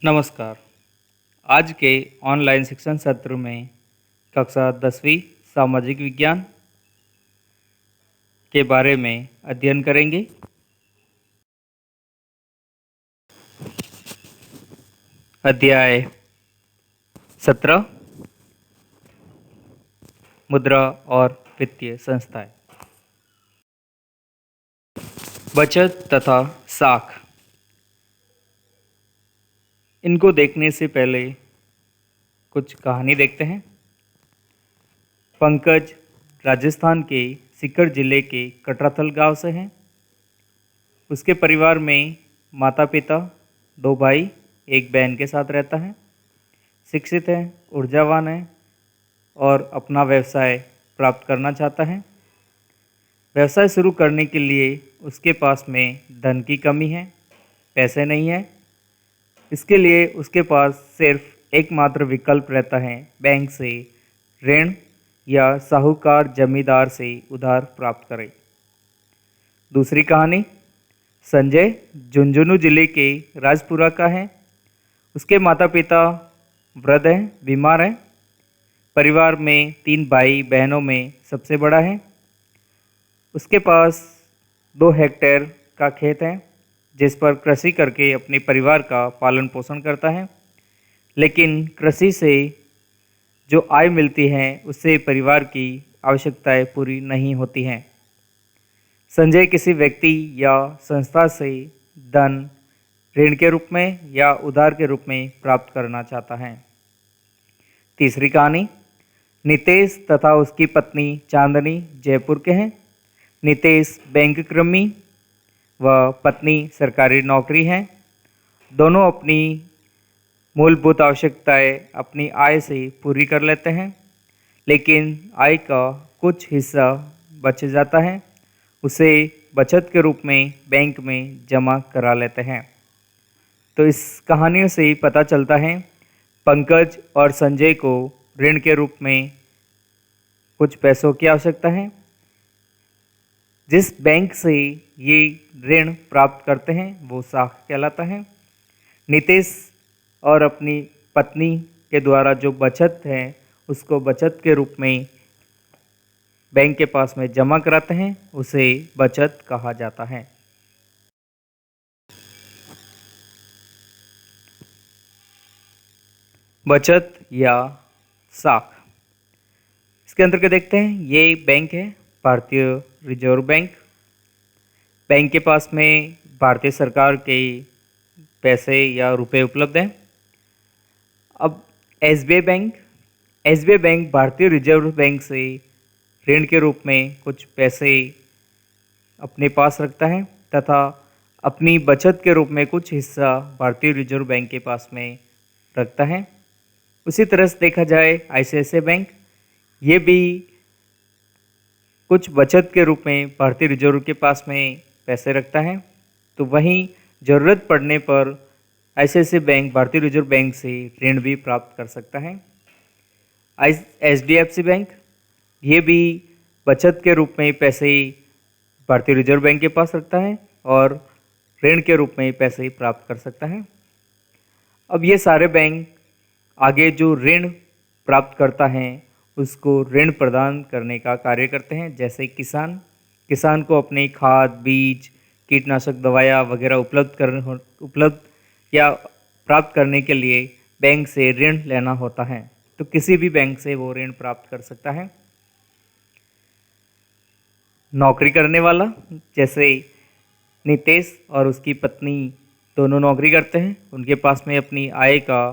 नमस्कार। आज के ऑनलाइन शिक्षण सत्र में कक्षा 10वीं सामाजिक विज्ञान के बारे में अध्ययन करेंगे। अध्याय 17 मुद्रा और वित्तीय संस्थाएं। बचत तथा साख। इनको देखने से पहले कुछ कहानी देखते हैं। पंकज राजस्थान के सीकर जिले के कटराथल गांव से हैं। उसके परिवार में माता पिता, 2 भाई, 1 बहन के साथ रहता है। शिक्षित है, ऊर्जावान है और अपना व्यवसाय प्राप्त करना चाहता है। व्यवसाय शुरू करने के लिए उसके पास में धन की कमी है, पैसे नहीं है। इसके लिए उसके पास सिर्फ एकमात्र विकल्प रहता है बैंक से ऋण या साहूकार जमींदार से उधार प्राप्त करें। दूसरी कहानी संजय झुंझुनू जिले के राजपुरा का है। उसके माता पिता वृद्ध हैं, बीमार हैं। परिवार में 3 भाई बहनों में सबसे बड़ा है। उसके पास 2 हेक्टेयर का खेत है जिस पर कृषि करके अपने परिवार का पालन पोषण करता है। लेकिन कृषि से जो आय मिलती है उससे परिवार की आवश्यकताएं पूरी नहीं होती हैं। संजय किसी व्यक्ति या संस्था से धन ऋण के रूप में या उधार के रूप में प्राप्त करना चाहता है। तीसरी कहानी नितेश तथा उसकी पत्नी चांदनी जयपुर के हैं। नितेश बैंक कर्मी व पत्नी सरकारी नौकरी हैं। दोनों अपनी मूलभूत आवश्यकताएं अपनी आय से पूरी कर लेते हैं, लेकिन आय का कुछ हिस्सा बच जाता है। उसे बचत के रूप में बैंक में जमा करा लेते हैं। तो इस कहानियों से ही पता चलता है पंकज और संजय को ऋण के रूप में कुछ पैसों की आवश्यकता है। जिस बैंक से ये ऋण प्राप्त करते हैं वो साख कहलाता है। नितेश और अपनी पत्नी के द्वारा जो बचत है उसको बचत के रूप में बैंक के पास में जमा कराते हैं, उसे बचत कहा जाता है। बचत या साख। इसके अंदर के देखते हैं। ये बैंक है भारतीय रिजर्व बैंक। बैंक के पास में भारतीय सरकार के पैसे या रुपए उपलब्ध हैं। अब एसबीआई बैंक भारतीय रिजर्व बैंक से ऋण के रूप में कुछ पैसे अपने पास रखता है तथा अपनी बचत के रूप में कुछ हिस्सा भारतीय रिजर्व बैंक के पास में रखता है। उसी तरह से देखा जाए आईसीआईसीआई बैंक, ये भी कुछ बचत के रूप में भारतीय रिजर्व के पास में पैसे रखता है। तो वहीं ज़रूरत पड़ने पर आईसीआईसीआई बैंक भारतीय रिजर्व बैंक से ऋण भी प्राप्त कर सकता है। एचडीएफसी बैंक, ये भी बचत के रूप में पैसे भारतीय रिजर्व बैंक के पास रखता है और ऋण के रूप में पैसे प्राप्त कर सकता है। अब ये सारे बैंक आगे जो ऋण प्राप्त करता है उसको ऋण प्रदान करने का कार्य करते हैं। जैसे किसान को अपने खाद, बीज, कीटनाशक दवाइयाँ वगैरह उपलब्ध या प्राप्त करने के लिए बैंक से ऋण लेना होता है, तो किसी भी बैंक से वो ऋण प्राप्त कर सकता है। नौकरी करने वाला, जैसे नितेश और उसकी पत्नी दोनों नौकरी करते हैं, उनके पास में अपनी आय का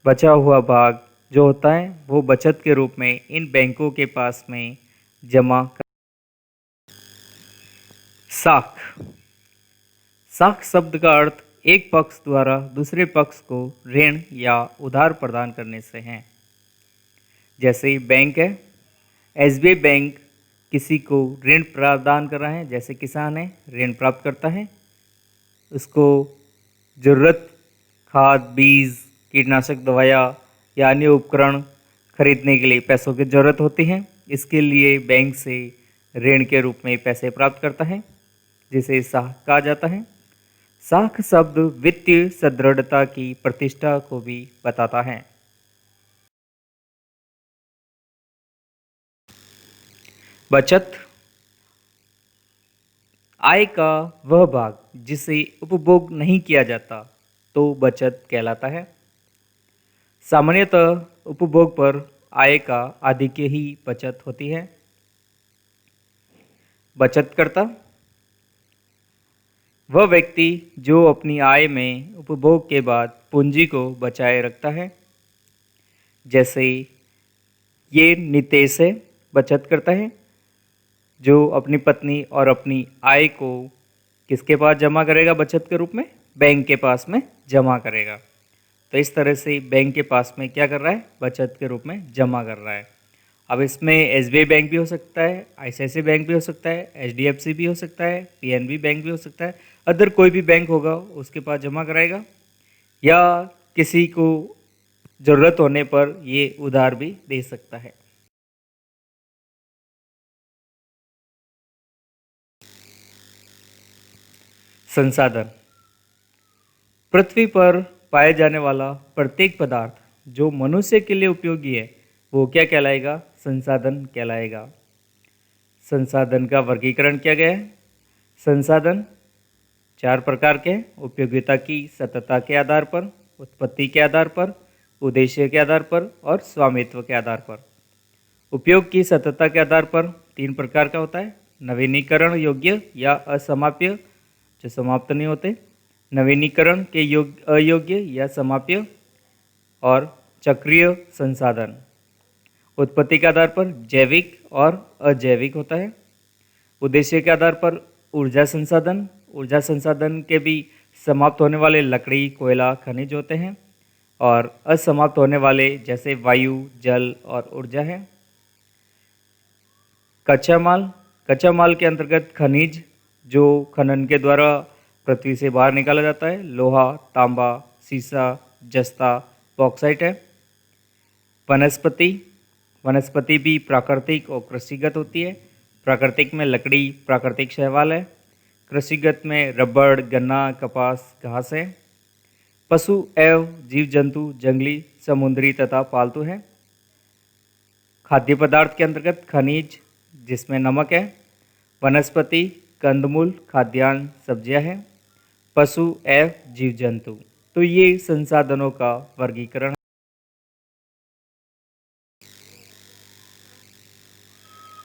बचा हुआ भाग जो होता है वो बचत के रूप में इन बैंकों के पास में जमा कर। साख शब्द का अर्थ एक पक्ष द्वारा दूसरे पक्ष को ऋण या उधार प्रदान करने से है। जैसे बैंक है, एसबीआई बैंक किसी को ऋण प्रदान कर रहा है। जैसे किसान है, ऋण प्राप्त करता है, उसको ज़रूरत खाद, बीज, कीटनाशक दवाइयाँ या अन्य उपकरण खरीदने के लिए पैसों की ज़रूरत होती है। इसके लिए बैंक से ऋण के रूप में पैसे प्राप्त करता है, जिसे साख कहा जाता है। साख शब्द वित्तीय सुदृढ़ता की प्रतिष्ठा को भी बताता है। बचत आय का वह भाग जिसे उपभोग नहीं किया जाता तो बचत कहलाता है। सामान्यतः उपभोग पर आय का आधिक्य ही बचत होती है। बचतकर्ता वह व्यक्ति जो अपनी आय में उपभोग के बाद पूंजी को बचाए रखता है। जैसे ये नितेश है, बचत करता है, जो अपनी पत्नी और अपनी आय को किसके पास जमा करेगा बचत के रूप में? बैंक के पास में जमा करेगा। तो इस तरह से बैंक के पास में क्या कर रहा है? बचत के रूप में जमा कर रहा है। अब इसमें एसबीआई बैंक भी हो सकता है, आईसीआईसीआई बैंक भी हो सकता है, एचडीएफसी भी हो सकता है, पीएनबी बैंक भी हो सकता है। अदर कोई भी बैंक होगा उसके पास जमा कराएगा, या किसी को ज़रूरत होने पर ये उधार भी दे सकता है। संसाधन पृथ्वी पर पाए जाने वाला प्रत्येक पदार्थ जो मनुष्य के लिए उपयोगी है वो क्या कहलाएगा? संसाधन कहलाएगा। संसाधन का वर्गीकरण किया गया है। संसाधन 4 प्रकार के हैं: उपयोगिता की सततता के आधार पर, उत्पत्ति के आधार पर, उद्देश्य के आधार पर और स्वामित्व के आधार पर। उपयोग की सततता के आधार पर 3 प्रकार का होता है: नवीनीकरण योग्य या असमाप्य, जो समाप्त नहीं होते, नवीनीकरण के योग्य अयोग्य या समाप्य, और चक्रीय संसाधन। उत्पत्ति के आधार पर जैविक और अजैविक होता है। उद्देश्य के आधार पर ऊर्जा संसाधन, ऊर्जा संसाधन के भी समाप्त होने वाले लकड़ी, कोयला, खनिज होते हैं, और असमाप्त होने वाले जैसे वायु, जल और ऊर्जा है। कच्चा माल, कच्चा माल के अंतर्गत खनिज जो खनन के द्वारा पृथ्वी से बाहर निकाला जाता है, लोहा, तांबा, सीसा, जस्ता, बॉक्साइट है। वनस्पति, वनस्पति भी प्राकृतिक और कृषिगत होती है। प्राकृतिक में लकड़ी प्राकृतिक शैवाल है, कृषिगत में रबड़, गन्ना, कपास, घास है। पशु एवं जीव जंतु जंगली, समुद्री तथा पालतू हैं। खाद्य पदार्थ के अंतर्गत खनिज जिसमें नमक है, वनस्पति, कंदमूल, खाद्यान्न, सब्जियां हैं, पशु एवं जीव जंतु। तो ये संसाधनों का वर्गीकरण है।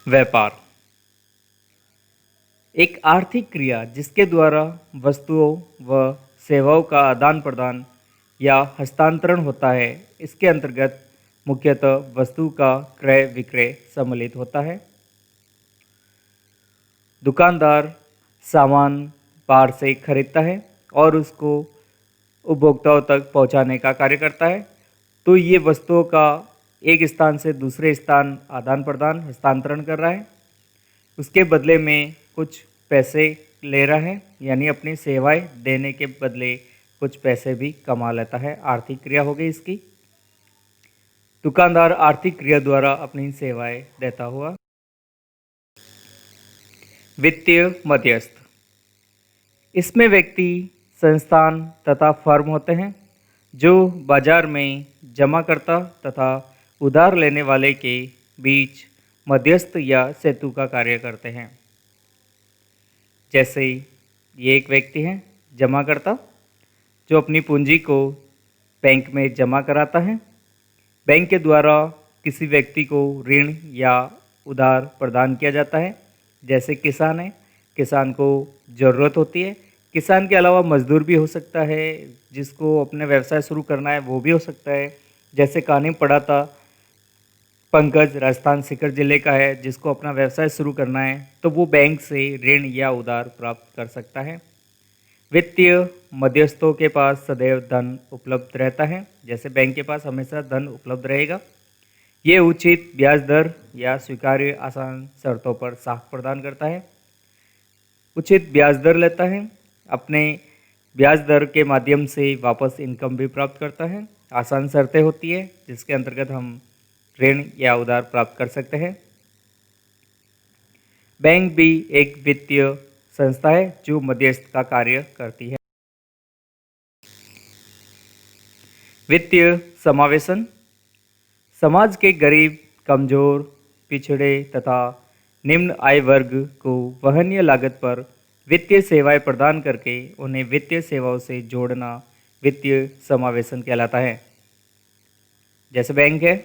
व्यापार एक आर्थिक क्रिया जिसके द्वारा वस्तुओं व सेवाओं का आदान प्रदान या हस्तांतरण होता है। इसके अंतर्गत मुख्यतः वस्तु का क्रय विक्रय सम्मिलित होता है। दुकानदार सामान बाहर से खरीदता है और उसको उपभोक्ताओं तक पहुंचाने का कार्य करता है। तो ये वस्तुओं का एक स्थान से दूसरे स्थान आदान प्रदान हस्तांतरण कर रहा है। उसके बदले में कुछ पैसे ले रहा है, यानी अपनी सेवाएं देने के बदले कुछ पैसे भी कमा लेता है। आर्थिक क्रिया हो गई इसकी। दुकानदार आर्थिक क्रिया द्वारा अपनी सेवाएं देता हुआ। वित्तीय मध्यस्थ, इसमें व्यक्ति, संस्थान तथा फर्म होते हैं जो बाजार में जमाकर्ता तथा उधार लेने वाले के बीच मध्यस्थ या सेतु का कार्य करते हैं। जैसे ये एक व्यक्ति है जमाकर्ता, जो अपनी पूंजी को बैंक में जमा कराता है। बैंक के द्वारा किसी व्यक्ति को ऋण या उधार प्रदान किया जाता है। जैसे किसान है, किसान को ज़रूरत होती है। किसान के अलावा मजदूर भी हो सकता है, जिसको अपने व्यवसाय शुरू करना है वो भी हो सकता है। जैसे कहानी पढ़ा था, पंकज राजस्थान सीकर जिले का है, जिसको अपना व्यवसाय शुरू करना है तो वो बैंक से ऋण या उधार प्राप्त कर सकता है। वित्तीय मध्यस्थों के पास सदैव धन उपलब्ध रहता है। जैसे बैंक के पास हमेशा धन उपलब्ध रहेगा। ये उचित ब्याज दर या स्वीकार्य आसान शर्तों पर साख प्रदान करता है। उचित ब्याज दर लेता है, अपने ब्याज दर के माध्यम से वापस इनकम भी प्राप्त करता है। आसान शर्तें होती है जिसके अंतर्गत हम ऋण या उधार प्राप्त कर सकते हैं। बैंक भी एक वित्तीय संस्था है जो मध्यस्थ का कार्य करती है। वित्तीय समावेशन समाज के गरीब, कमजोर, पिछड़े तथा निम्न आय वर्ग को वहनीय लागत पर वित्तीय सेवाएं प्रदान करके उन्हें वित्तीय सेवाओं से जोड़ना वित्तीय समावेशन कहलाता है। जैसे बैंक है,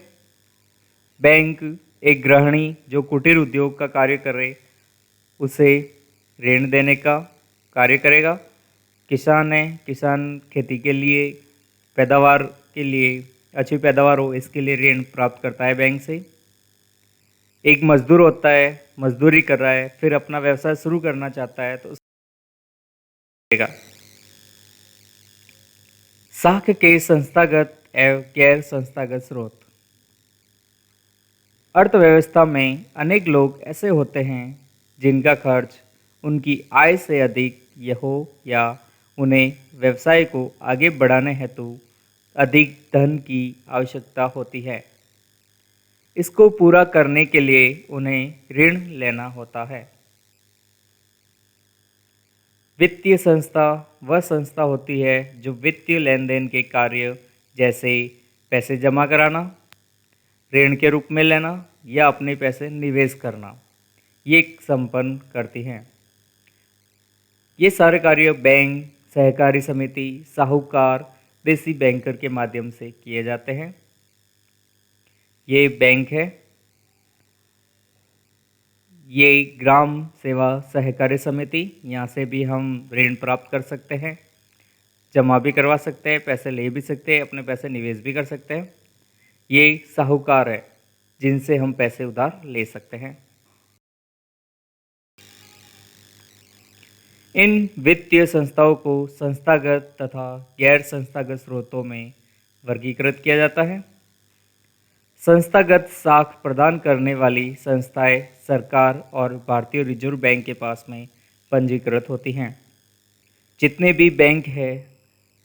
बैंक एक गृहिणी जो कुटीर उद्योग का कार्य कर रहे उसे ऋण देने का कार्य करेगा। किसान है, किसान खेती के लिए, पैदावार के लिए अच्छी पैदावार हो इसके लिए ऋण प्राप्त करता है बैंक से। एक मजदूर होता है, मजदूरी कर रहा है, फिर अपना व्यवसाय शुरू करना चाहता है तो साख के संस्थागत एवं गैर संस्थागत स्रोत। अर्थव्यवस्था में अनेक लोग ऐसे होते हैं जिनका खर्च उनकी आय से अधिक यह हो या उन्हें व्यवसाय को आगे बढ़ाने हेतु अधिक धन की आवश्यकता होती है। इसको पूरा करने के लिए उन्हें ऋण लेना होता है। वित्तीय संस्था वह संस्था होती है जो वित्तीय लेन देन के कार्य जैसे पैसे जमा कराना, ऋण के रूप में लेना या अपने पैसे निवेश करना ये संपन्न करती हैं। ये सारे कार्य बैंक, सहकारी समिति, साहूकार, देसी बैंकर के माध्यम से किए जाते हैं। ये बैंक है, ये ग्राम सेवा सहकारी समिति, यहाँ से भी हम ऋण प्राप्त कर सकते हैं, जमा भी करवा सकते हैं, पैसे ले भी सकते हैं, अपने पैसे निवेश भी कर सकते हैं। ये साहूकार है जिनसे हम पैसे उधार ले सकते हैं। इन वित्तीय संस्थाओं को संस्थागत तथा गैर संस्थागत स्रोतों में वर्गीकृत किया जाता है। संस्थागत साख प्रदान करने वाली संस्थाएं सरकार और भारतीय रिजर्व बैंक के पास में पंजीकृत होती हैं। जितने भी बैंक है,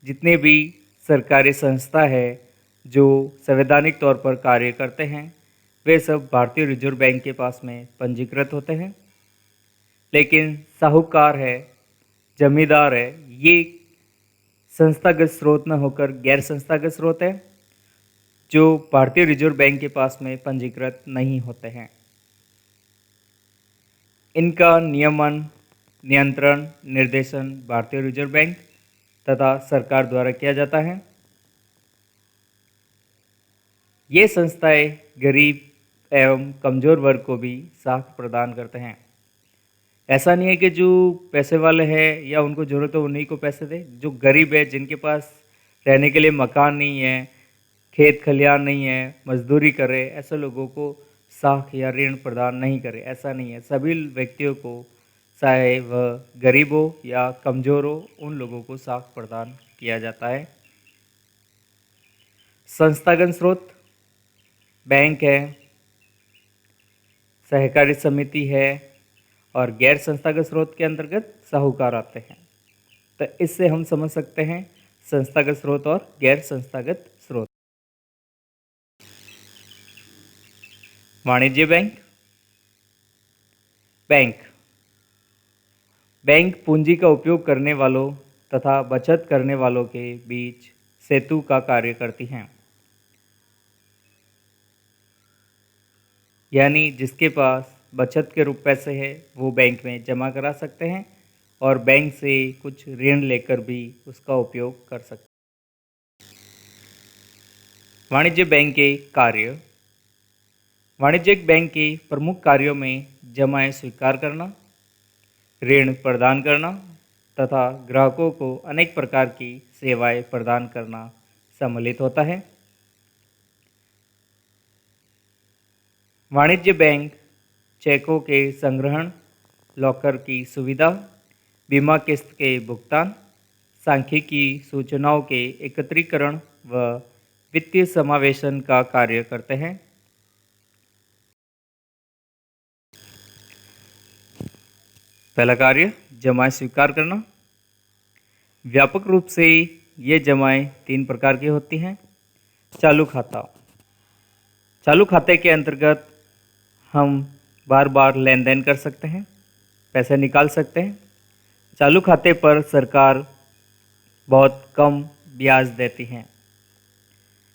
जितने भी सरकारी संस्था है जो संवैधानिक तौर पर कार्य करते हैं वे सब भारतीय रिजर्व बैंक के पास में पंजीकृत होते हैं। लेकिन साहूकार है, जमींदार है, ये संस्थागत स्रोत न होकर गैर संस्थागत स्रोत है जो भारतीय रिजर्व बैंक के पास में पंजीकृत नहीं होते हैं। इनका नियमन, नियंत्रण, निर्देशन भारतीय रिजर्व बैंक तथा सरकार द्वारा किया जाता है। ये संस्थाएं गरीब एवं कमज़ोर वर्ग को भी साख प्रदान करते हैं। ऐसा नहीं है कि जो पैसे वाले हैं या उनको ज़रूरत है उन्हीं को पैसे दे। जो गरीब है, जिनके पास रहने के लिए मकान नहीं है, खेत खलियान नहीं है, मजदूरी करे, ऐसे लोगों को साख या ऋण प्रदान नहीं करे। ऐसा नहीं है, सभी व्यक्तियों को, चाहे वह गरीब हो या कमज़ोर हो, उन लोगों को साख प्रदान किया जाता है। संस्थागत स्रोत बैंक है, सहकारी समिति है और गैर संस्थागत स्रोत के अंतर्गत साहूकार आते हैं। तो इससे हम समझ सकते हैं संस्थागत स्रोत और गैर संस्थागत स्रोत। वाणिज्य बैंक। बैंक पूंजी का उपयोग करने वालों तथा बचत करने वालों के बीच सेतु का कार्य करती हैं। यानी जिसके पास बचत के रूप पैसे है वो बैंक में जमा करा सकते हैं और बैंक से कुछ ऋण लेकर भी उसका उपयोग कर सकते हैं। वाणिज्य बैंक के कार्य। वाणिज्यिक बैंक के प्रमुख कार्यों में जमाएं स्वीकार करना, ऋण प्रदान करना तथा ग्राहकों को अनेक प्रकार की सेवाएं प्रदान करना सम्मिलित होता है। वाणिज्य बैंक चेकों के संग्रहण, लॉकर की सुविधा, बीमा किस्त के भुगतान, सांख्यिकी सूचनाओं के एकत्रीकरण व वित्तीय समावेशन का कार्य करते हैं। पहला कार्य जमाएं स्वीकार करना। व्यापक रूप से ये जमाएं 3 प्रकार की होती हैं। चालू खाता। चालू खाते के अंतर्गत हम बार बार लेन देन कर सकते हैं, पैसे निकाल सकते हैं। चालू खाते पर सरकार बहुत कम ब्याज देती है।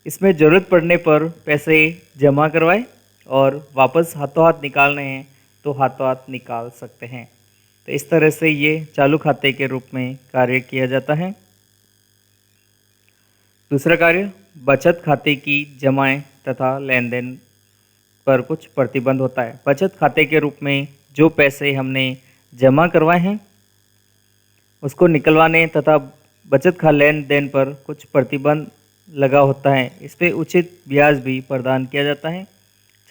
इसमें ज़रूरत पड़ने पर पैसे जमा करवाएं और वापस हाथों हाथ निकालने हैं तो हाथों हाथ निकाल सकते हैं। तो इस तरह से ये चालू खाते के रूप में कार्य किया जाता है। दूसरा कार्य, बचत खाते की जमाएं तथा लेन देन पर कुछ प्रतिबंध होता है। बचत खाते के रूप में जो पैसे हमने जमा करवाए हैं उसको निकलवाने तथा बचत खा लेन देन पर कुछ प्रतिबंध लगा होता है। इस पर उचित ब्याज भी प्रदान किया जाता है।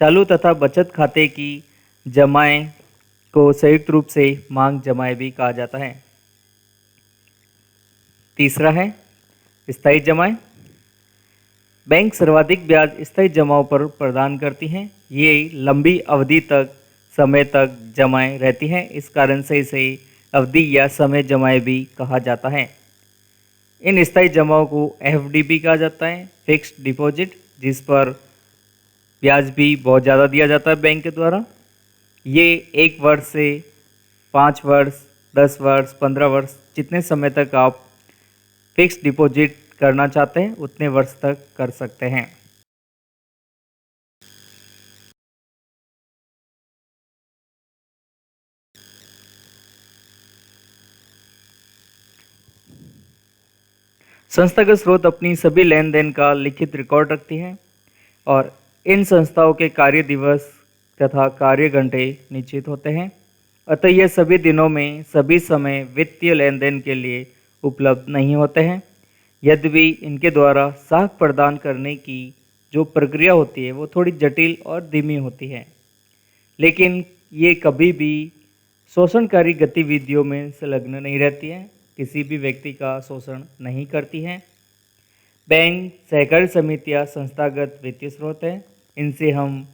चालू तथा बचत खाते की जमाएं को संयुक्त रूप से मांग जमाएं भी कहा जाता है। तीसरा है स्थायी जमाएं। बैंक सर्वाधिक ब्याज स्थायी जमाओं पर प्रदान करती हैं। ये लंबी अवधि तक समय तक जमाएं रहती हैं, इस कारण से इसे अवधि या समय जमाएं भी कहा जाता है। इन स्थायी जमाओं को एफडी भी कहा जाता है, फिक्स्ड डिपॉजिट, जिस पर ब्याज भी बहुत ज़्यादा दिया जाता है बैंक के द्वारा। ये 1 वर्ष से 5 वर्ष, 10 वर्ष, 15 वर्ष, जितने समय तक आप फिक्स्ड डिपॉजिट करना चाहते हैं उतने वर्ष तक कर सकते हैं। संस्थागत स्रोत अपनी सभी लेन देन का लिखित रिकॉर्ड रखती है और इन संस्थाओं के कार्य दिवस तथा कार्य घंटे निश्चित होते हैं। अतः ये सभी दिनों में सभी समय वित्तीय लेन देन के लिए उपलब्ध नहीं होते हैं। यद्यपि इनके द्वारा साख प्रदान करने की जो प्रक्रिया होती है वो थोड़ी जटिल और धीमी होती है, लेकिन ये कभी भी शोषणकारी गतिविधियों में संलग्न नहीं रहती है, किसी भी व्यक्ति का शोषण नहीं करती हैं। बैंक, सहकारी समितियां संस्थागत वित्तीय स्रोत है। इनसे हम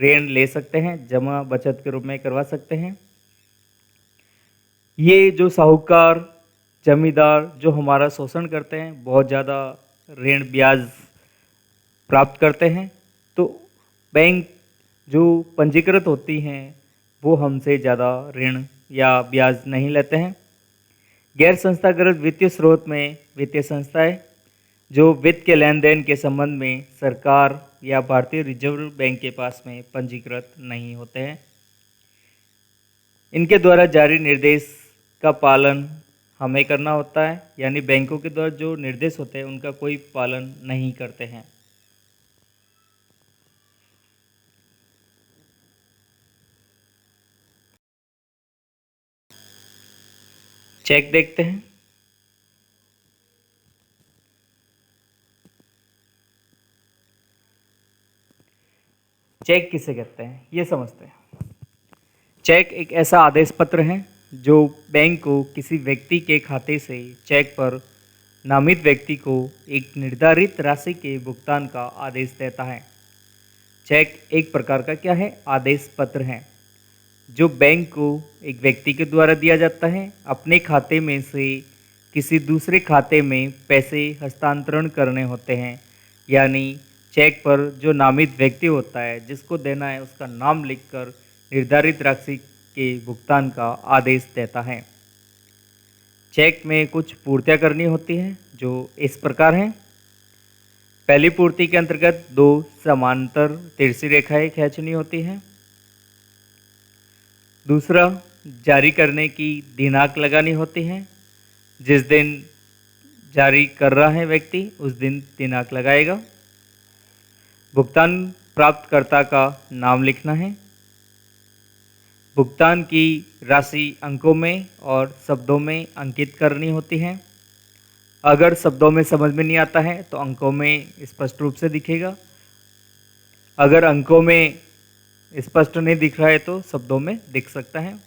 ऋण ले सकते हैं, जमा बचत के रूप में करवा सकते हैं। ये जो साहूकार, जमींदार जो हमारा शोषण करते हैं, बहुत ज़्यादा ऋण ब्याज प्राप्त करते हैं, तो बैंक जो पंजीकृत होती हैं वो हमसे ज़्यादा ऋण या ब्याज नहीं लेते हैं। गैर संस्थागत वित्तीय स्रोत में वित्तीय संस्थाएं जो वित्त के लेन देन के संबंध में सरकार या भारतीय रिजर्व बैंक के पास में पंजीकृत नहीं होते हैं। इनके द्वारा जारी निर्देश का पालन हमें करना होता है, यानी बैंकों के द्वारा जो निर्देश होते हैं उनका कोई पालन नहीं करते हैं। चेक देखते हैं। चेक किसे कहते हैं ये समझते हैं। चेक एक ऐसा आदेश पत्र है जो बैंक को किसी व्यक्ति के खाते से चेक पर नामित व्यक्ति को एक निर्धारित राशि के भुगतान का आदेश देता है। चेक एक प्रकार का क्या है, आदेश पत्र है जो बैंक को एक व्यक्ति के द्वारा दिया जाता है अपने खाते में से किसी दूसरे खाते में पैसे हस्तांतरण करने होते हैं। यानी चेक पर जो नामित व्यक्ति होता है जिसको देना है उसका नाम लिखकर निर्धारित राशि के भुगतान का आदेश देता है। चेक में कुछ पूर्तियाँ करनी होती हैं जो इस प्रकार हैं। पहली पूर्ति के अंतर्गत 2 समांतर तिरछी रेखाएं खींचनी होती हैं। दूसरा, जारी करने की दिनांक लगानी होती है। जिस दिन जारी कर रहा है व्यक्ति उस दिन दिनांक लगाएगा। भुगतान प्राप्तकर्ता का नाम लिखना है। भुगतान की राशि अंकों में और शब्दों में अंकित करनी होती है। अगर शब्दों में समझ में नहीं आता है तो अंकों में स्पष्ट रूप से दिखेगा। अगर अंकों में स्पष्ट नहीं दिख रहा है तो शब्दों में दिख सकता है।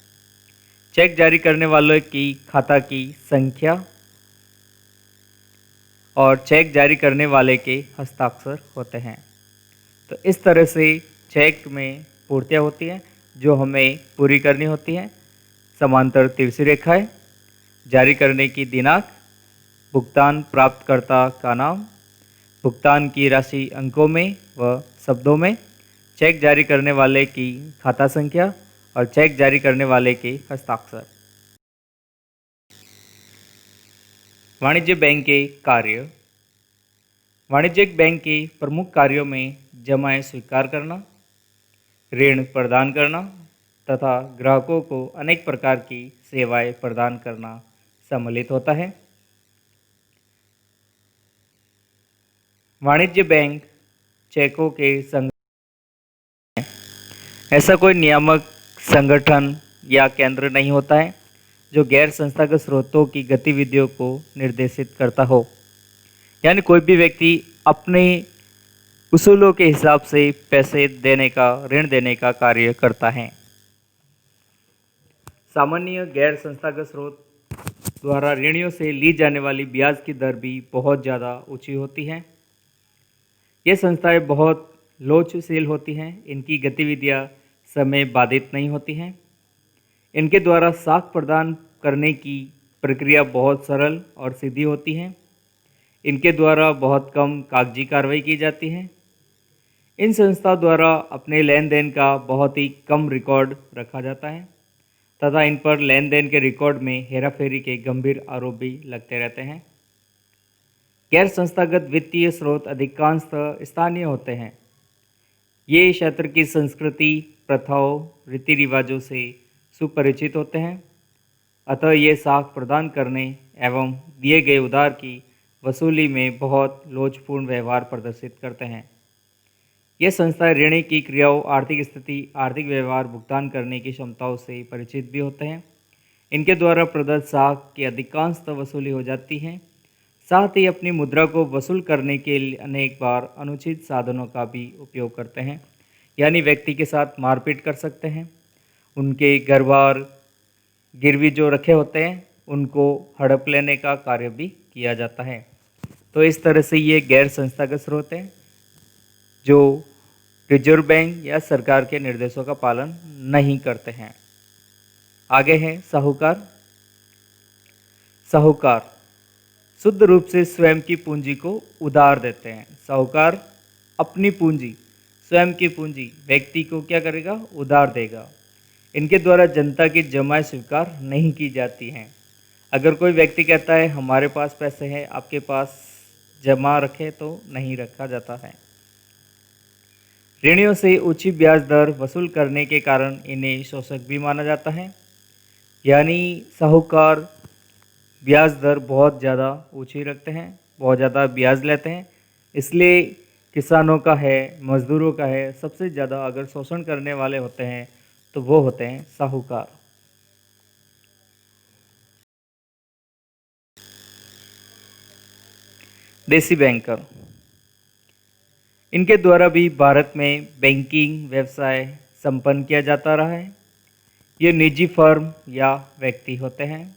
चेक जारी करने वालों की खाता की संख्या और चेक जारी करने वाले के हस्ताक्षर होते हैं। तो इस तरह से चेक में पूर्तियाँ होती हैं जो हमें पूरी करनी होती हैं। समांतर तिरछी रेखाएं, जारी करने की दिनांक, भुगतान प्राप्तकर्ता का नाम, भुगतान की राशि अंकों में व शब्दों में, चेक जारी करने वाले की खाता संख्या और चेक जारी करने वाले के हस्ताक्षर। वाणिज्य बैंक के कार्य। वाणिज्यिक बैंक के प्रमुख कार्यों में जमाएं स्वीकार करना, ऋण प्रदान करना तथा ग्राहकों को अनेक प्रकार की सेवाएं प्रदान करना सम्मिलित होता है। वाणिज्य बैंक चेकों के संग ऐसा कोई नियामक संगठन या केंद्र नहीं होता है जो गैर संस्थागत स्रोतों की गतिविधियों को निर्देशित करता हो। यानी कोई भी व्यक्ति अपने उसूलों के हिसाब से पैसे देने का, ऋण देने का कार्य करता है। सामान्य गैर संस्थागत स्रोत द्वारा ऋणियों से ली जाने वाली ब्याज की दर भी बहुत ज़्यादा ऊंची होती है। ये संस्थाएं बहुत लोचशील होती हैं। इनकी गतिविधियां समय बाधित नहीं होती हैं। इनके द्वारा साख प्रदान करने की प्रक्रिया बहुत सरल और सीधी होती है। इनके द्वारा बहुत कम कागजी कार्रवाई की जाती है। इन संस्थाओं द्वारा अपने लेन देन का बहुत ही कम रिकॉर्ड रखा जाता है तथा इन पर लेन देन के रिकॉर्ड में हेराफेरी के गंभीर आरोप भी लगते रहते हैं। गैर संस्थागत वित्तीय स्रोत अधिकांशतः स्थानीय होते हैं। ये क्षेत्र की संस्कृति, प्रथाओं, रीति रिवाजों से सुपरिचित होते हैं, अतः ये साख प्रदान करने एवं दिए गए उधार की वसूली में बहुत लोचपूर्ण व्यवहार प्रदर्शित करते हैं। ये संस्थाएं ऋणी की क्रियाओं, आर्थिक स्थिति, आर्थिक व्यवहार, भुगतान करने की क्षमताओं से परिचित भी होते हैं। इनके द्वारा प्रदत्त साख की अधिकांशतः वसूली हो जाती है। साथ ही अपनी मुद्रा को वसूल करने के लिए अनेक बार अनुचित साधनों का भी उपयोग करते हैं। यानी व्यक्ति के साथ मारपीट कर सकते हैं। उनके घर बार गिरवी जो रखे होते हैं उनको हड़प लेने का कार्य भी किया जाता है। तो इस तरह से ये गैर संस्थागत स्रोत हैं जो रिजर्व बैंक या सरकार के निर्देशों का पालन नहीं करते हैं। आगे है साहूकार। साहूकार शुद्ध रूप से स्वयं की पूंजी को उधार देते हैं। साहूकार अपनी पूंजी, स्वयं की पूंजी व्यक्ति को क्या करेगा? उधार देगा। इनके द्वारा जनता की जमाएं स्वीकार नहीं की जाती हैं। अगर कोई व्यक्ति कहता है हमारे पास पैसे हैं, आपके पास जमा रखे, तो नहीं रखा जाता है। ऋणियों से ऊंची ब्याज दर वसूल करने के कारण इन्हें शोषक भी माना जाता है। यानी साहूकार ब्याज दर बहुत ज़्यादा ऊंची रखते हैं, बहुत ज़्यादा ब्याज लेते हैं, इसलिए किसानों का है, मजदूरों का है, सबसे ज़्यादा अगर शोषण करने वाले होते हैं तो वो होते हैं साहूकार। देसी बैंकर, इनके द्वारा भी भारत में बैंकिंग व्यवसाय संपन्न किया जाता रहा है। ये निजी फर्म या व्यक्ति होते हैं।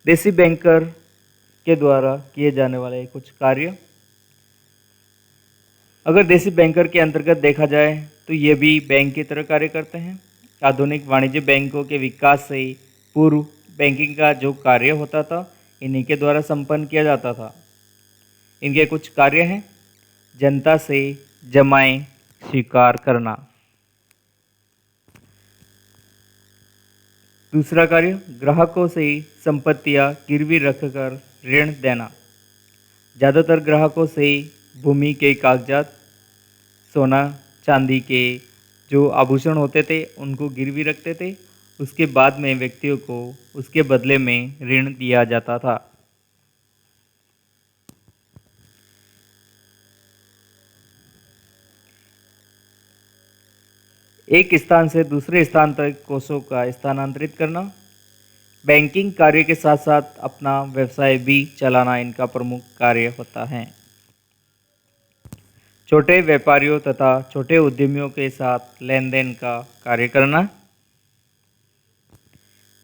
देसी बैंकर के द्वारा किए जाने वाले कुछ कार्य, अगर देसी बैंकर के अंतर्गत देखा जाए तो ये भी बैंक की तरह कार्य करते हैं। आधुनिक वाणिज्य बैंकों के विकास से पूर्व बैंकिंग का जो कार्य होता था इन्हीं के द्वारा संपन्न किया जाता था। इनके कुछ कार्य हैं: जनता से जमाएं स्वीकार करना। दूसरा कार्य, ग्राहकों से संपत्तियां गिरवी रखकर ऋण देना। ज़्यादातर ग्राहकों से भूमि के कागजात, सोना चांदी के जो आभूषण होते थे उनको गिरवी रखते थे। उसके बाद में व्यक्तियों को उसके बदले में ऋण दिया जाता था। एक स्थान से दूसरे स्थान तक कोषों का स्थानांतरित करना। बैंकिंग कार्य के साथ साथ अपना व्यवसाय भी चलाना इनका प्रमुख कार्य होता है। छोटे व्यापारियों तथा छोटे उद्यमियों के साथ लेन देन का कार्य करना।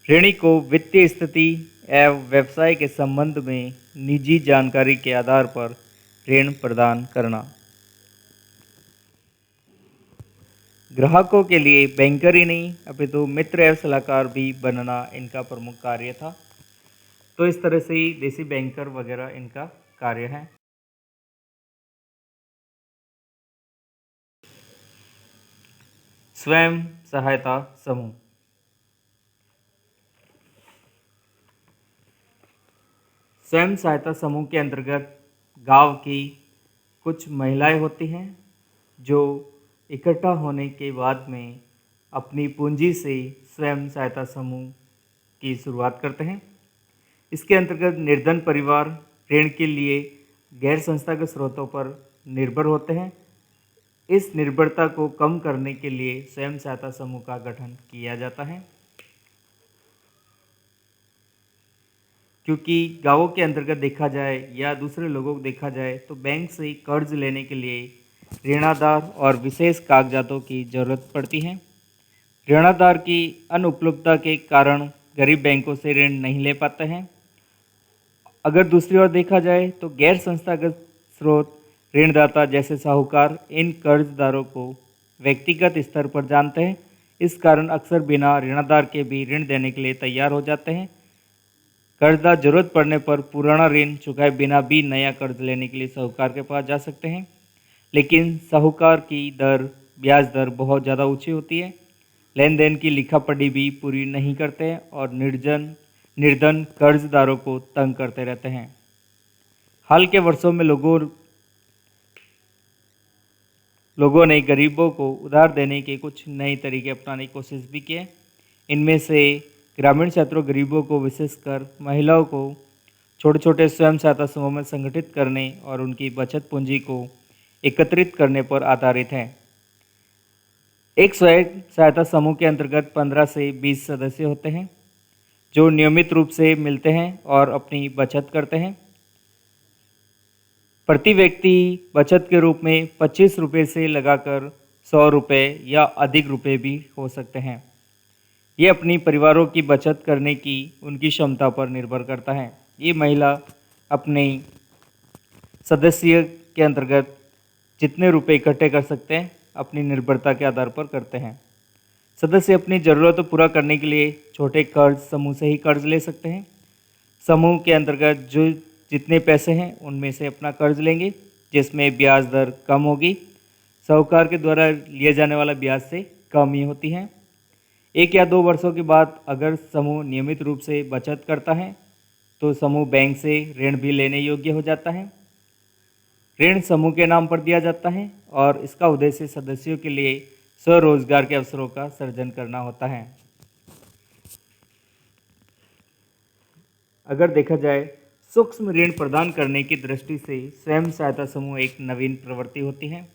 ऋणी को वित्तीय स्थिति एवं व्यवसाय के संबंध में निजी जानकारी के आधार पर ऋण प्रदान करना। ग्राहकों के लिए बैंकर ही नहीं अपितु मित्र एवं सलाहकार भी बनना इनका प्रमुख कार्य था। तो इस तरह से ही देसी बैंकर वगैरह इनका कार्य है। स्वयं सहायता समूह, स्वयं सहायता समूह के अंतर्गत गांव की कुछ महिलाएं होती हैं जो इकट्ठा होने के बाद में अपनी पूंजी से स्वयं सहायता समूह की शुरुआत करते हैं। इसके अंतर्गत निर्धन परिवार ऋण के लिए गैर संस्थागत स्रोतों पर निर्भर होते हैं। इस निर्भरता को कम करने के लिए स्वयं सहायता समूह का गठन किया जाता है। क्योंकि गांवों के अंतर्गत देखा जाए या दूसरे लोगों को देखा जाए तो बैंक से कर्ज लेने के लिए ऋणाधार और विशेष कागजातों की ज़रूरत पड़ती है। ऋणाधार की अनुपलब्धता के कारण गरीब बैंकों से ऋण नहीं ले पाते हैं। अगर दूसरी ओर देखा जाए तो गैर संस्थागत स्रोत ऋणदाता जैसे साहूकार इन कर्जदारों को व्यक्तिगत स्तर पर जानते हैं। इस कारण अक्सर बिना ऋणाधार के भी ऋण देने के लिए तैयार हो जाते हैं। कर्जदार जरूरत पड़ने पर पुराना ऋण चुकाए बिना भी नया कर्ज लेने के लिए साहूकार के पास जा सकते हैं, लेकिन साहूकार की ब्याज दर बहुत ज़्यादा ऊंची होती है। लेन देन की लिखा पढ़ी भी पूरी नहीं करते हैं और निर्धन कर्जदारों को तंग करते रहते हैं। हाल के वर्षों में लोगों ने गरीबों को उधार देने के कुछ नए तरीके अपनाने की कोशिश भी की है। इनमें से ग्रामीण क्षेत्रों गरीबों को, विशेषकर महिलाओं को छोटे छोटे स्वयं सहायता समूह में संगठित करने और उनकी बचत पूंजी को एकत्रित करने पर आधारित है। एक स्वयं सहायता समूह के अंतर्गत 15 से 20 सदस्य होते हैं जो नियमित रूप से मिलते हैं और अपनी बचत करते हैं। प्रति व्यक्ति बचत के रूप में 25 रुपये से लगाकर 100 रुपये या अधिक रुपये भी हो सकते हैं। ये अपनी परिवारों की बचत करने की उनकी क्षमता पर निर्भर करता है। ये महिला अपने सदस्य के अंतर्गत जितने रुपए इकट्ठे कर सकते हैं अपनी निर्भरता के आधार पर करते हैं। सदस्य अपनी ज़रूरतों को पूरा करने के लिए छोटे कर्ज समूह से ही कर्ज ले सकते हैं। समूह के अंतर्गत जो जितने पैसे हैं उनमें से अपना कर्ज लेंगे जिसमें ब्याज दर कम होगी। साहूकार के द्वारा लिए जाने वाला ब्याज से कम ही होती है। 1 या 2 वर्षों के बाद अगर समूह नियमित रूप से बचत करता है तो समूह बैंक से ऋण भी लेने योग्य हो जाता है। ऋण समूह के नाम पर दिया जाता है और इसका उद्देश्य सदस्यों के लिए स्वरोजगार के अवसरों का सृजन करना होता है। अगर देखा जाए सूक्ष्म ऋण प्रदान करने की दृष्टि से स्वयं सहायता समूह एक नवीन प्रवृत्ति होती है।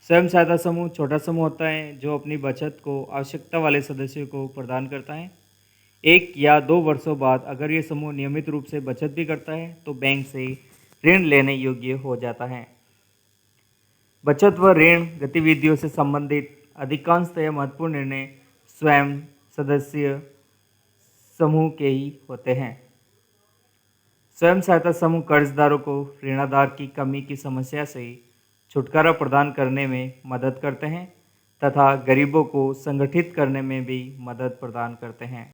स्वयं सहायता समूह छोटा समूह होता है जो अपनी बचत को आवश्यकता वाले सदस्यों को प्रदान करता है। 1 या 2 वर्षों बाद अगर ये समूह नियमित रूप से बचत भी करता है तो बैंक से ऋण लेने योग्य हो जाता है। बचत व ऋण गतिविधियों से संबंधित अधिकांशतः महत्वपूर्ण निर्णय स्वयं सदस्य समूह के ही होते हैं। स्वयं सहायता समूह कर्जदारों को ऋणाधार की कमी की समस्या से छुटकारा प्रदान करने में मदद करते हैं तथा गरीबों को संगठित करने में भी मदद प्रदान करते हैं।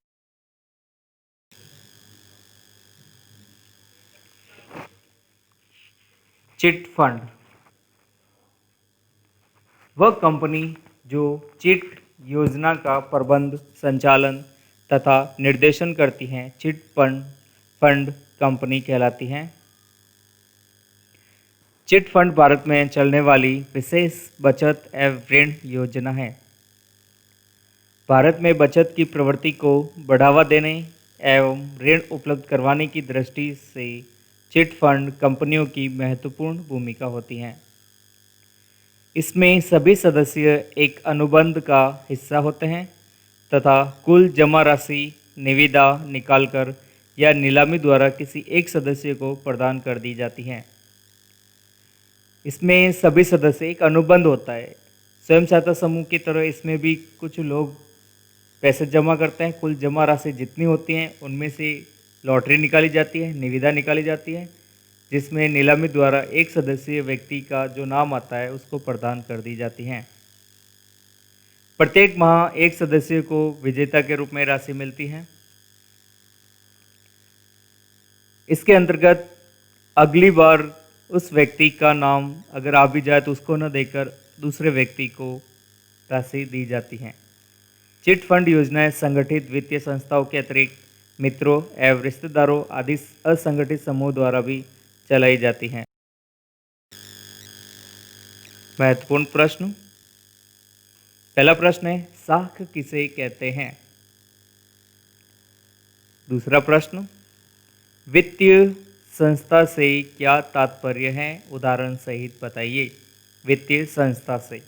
चिट फंड वह कंपनी जो चिट योजना का प्रबंध, संचालन तथा निर्देशन करती हैं चिट फंड कंपनी कहलाती हैं। चिट फंड भारत में चलने वाली विशेष बचत एवं ऋण योजना है। भारत में बचत की प्रवृत्ति को बढ़ावा देने एवं ऋण उपलब्ध करवाने की दृष्टि से चिट फंड कंपनियों की महत्वपूर्ण भूमिका होती है। इसमें सभी सदस्य एक अनुबंध का हिस्सा होते हैं तथा कुल जमा राशि निविदा निकालकर या नीलामी द्वारा किसी एक सदस्य को प्रदान कर दी जाती है। इसमें सभी सदस्य एक अनुबंध होता है। स्वयं सहायता समूह की तरह इसमें भी कुछ लोग पैसे जमा करते हैं। कुल जमा राशि जितनी होती हैं उनमें से लॉटरी निकाली जाती है, निविदा निकाली जाती है, जिसमें नीलामी द्वारा एक सदस्यीय व्यक्ति का जो नाम आता है उसको प्रदान कर दी जाती हैं। प्रत्येक माह एक सदस्य को विजेता के रूप में राशि मिलती है। इसके अंतर्गत अगली बार उस व्यक्ति का नाम अगर आ भी जाए तो उसको न देकर दूसरे व्यक्ति को राशि दी जाती है। चिट फंड योजनाएं संगठित वित्तीय संस्थाओं के अतिरिक्त मित्रों एवं रिश्तेदारों आदि असंगठित समूह द्वारा भी चलाई जाती हैं। महत्वपूर्ण प्रश्न। पहला प्रश्न है, साख किसे कहते हैं? दूसरा प्रश्न, वित्तीय संस्था से क्या तात्पर्य है? उदाहरण सहित बताइए। वित्तीय संस्था से।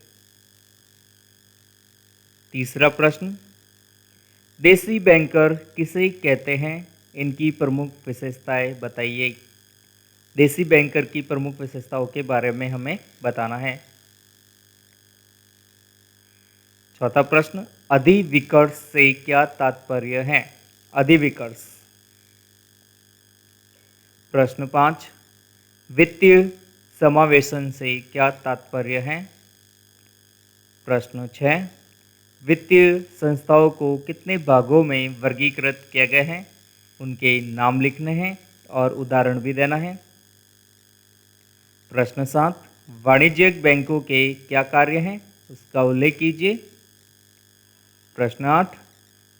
तीसरा प्रश्न, देसी बैंकर किसे कहते हैं? इनकी प्रमुख विशेषताएं बताइए। देसी बैंकर की प्रमुख विशेषताओं के बारे में हमें बताना है। चौथा प्रश्न, अधिविकर्ष से क्या तात्पर्य है? अधिविकर्ष। प्रश्न 5, वित्तीय समावेशन से क्या तात्पर्य है? प्रश्न 6, वित्तीय संस्थाओं को कितने भागों में वर्गीकृत किया गया है? उनके नाम लिखने हैं और उदाहरण भी देना है। प्रश्न 7, वाणिज्यिक बैंकों के क्या कार्य हैं? उसका उल्लेख कीजिए। प्रश्न 8,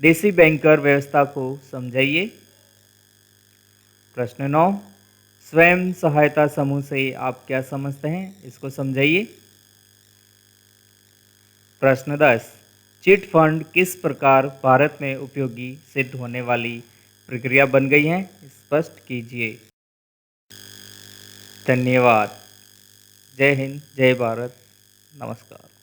देसी बैंकर व्यवस्था को समझाइए। प्रश्न 9, स्वयं सहायता समूह से आप क्या समझते हैं? इसको समझाइए। प्रश्न 10, चिट फंड किस प्रकार भारत में उपयोगी सिद्ध होने वाली प्रक्रिया बन गई है? स्पष्ट कीजिए। धन्यवाद। जय हिंद, जय भारत, नमस्कार।